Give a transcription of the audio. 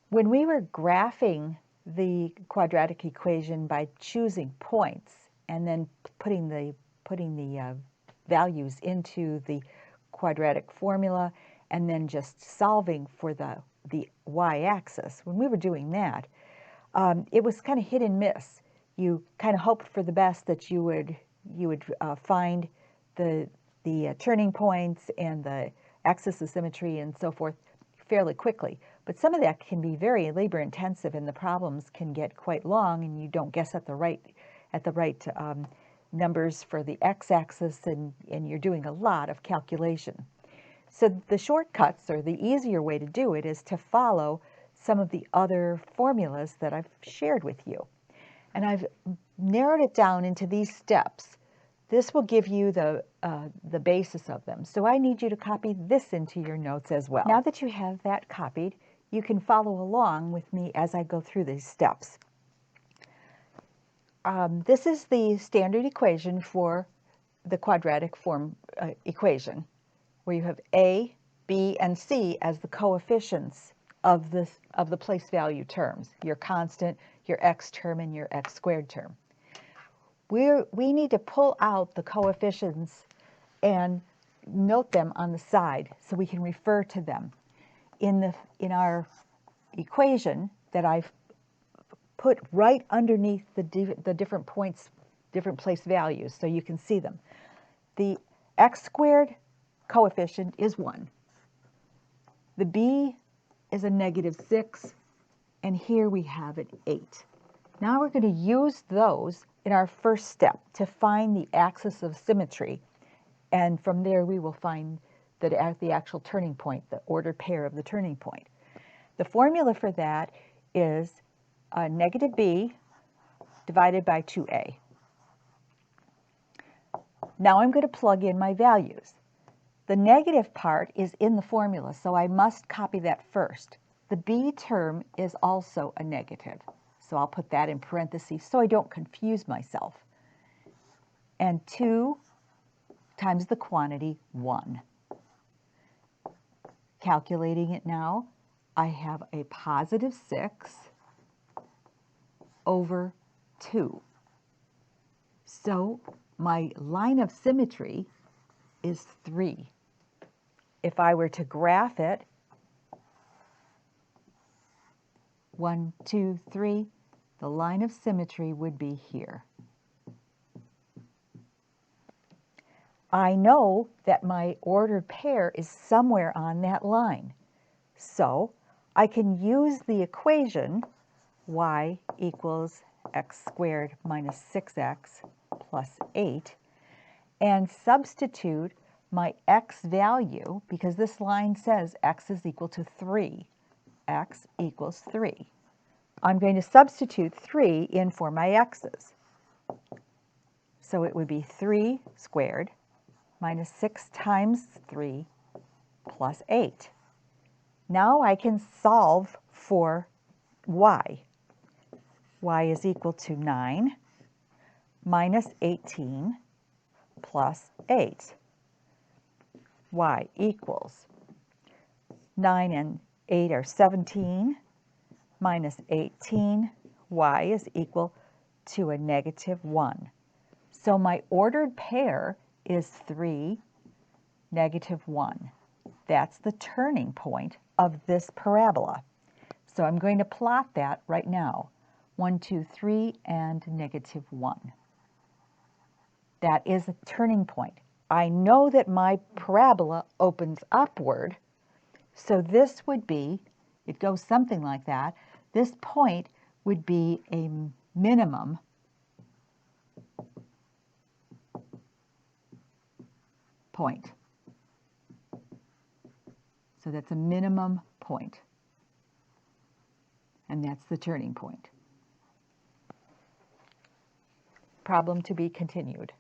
When we were graphing the quadratic equation by choosing points and then putting the values into the quadratic formula and then just solving for the y-axis, when we were doing that, it was kind of hit and miss. You kind of hoped for the best that you would find the turning points and the axis of symmetry and so forth fairly quickly. But some of that can be very labor intensive, and the problems can get quite long, and you don't guess at the right numbers for the x-axis, and you're doing a lot of calculation. So the shortcuts, or the easier way to do it, is to follow some of the other formulas that I've shared with you. And I've narrowed it down into these steps. This will give you the basis of them. So I need you to copy this into your notes as well. Now that you have that copied, you can follow along with me as I go through these steps. This is the standard equation for the quadratic form equation, where you have a, b, and c as the coefficients of the place value terms, your constant, your x term, and your x squared term. We need to pull out the coefficients and note them on the side so we can refer to them. In our equation that I've put right underneath the different points, different place values, so you can see them. The x squared coefficient is 1. The b is a -6, and here we have an 8. Now we're going to use those in our first step to find the axis of symmetry, and from there we will find the actual turning point, the ordered pair of the turning point. The formula for that is -b divided by 2a. Now I'm going to plug in my values. The negative part is in the formula, so I must copy that first. The b term is also a negative, so I'll put that in parentheses so I don't confuse myself. And 2 times the quantity 1. Calculating it now, I have a +6 over 2. So my line of symmetry is 3. If I were to graph it, 1, 2, 3, the line of symmetry would be here. I know that my ordered pair is somewhere on that line. So I can use the equation y equals x squared minus 6x plus 8 and substitute my x value, because this line says x is equal to 3. X equals 3. I'm going to substitute 3 in for my x's. So it would be 3 squared minus 6 times 3 plus 8. Now I can solve for y. Y is equal to 9 minus 18 plus 8. Y equals 9 and 8 are 17 minus 18. Y is equal to a -1. So my ordered pair is 3, -1. That's the turning point of this parabola. So I'm going to plot that right now. 1, 2, 3, and -1. That is a turning point. I know that my parabola opens upward, so this would be, it goes something like that. This point would be a minimum point. So that's a minimum point, and that's the turning point. Problem to be continued.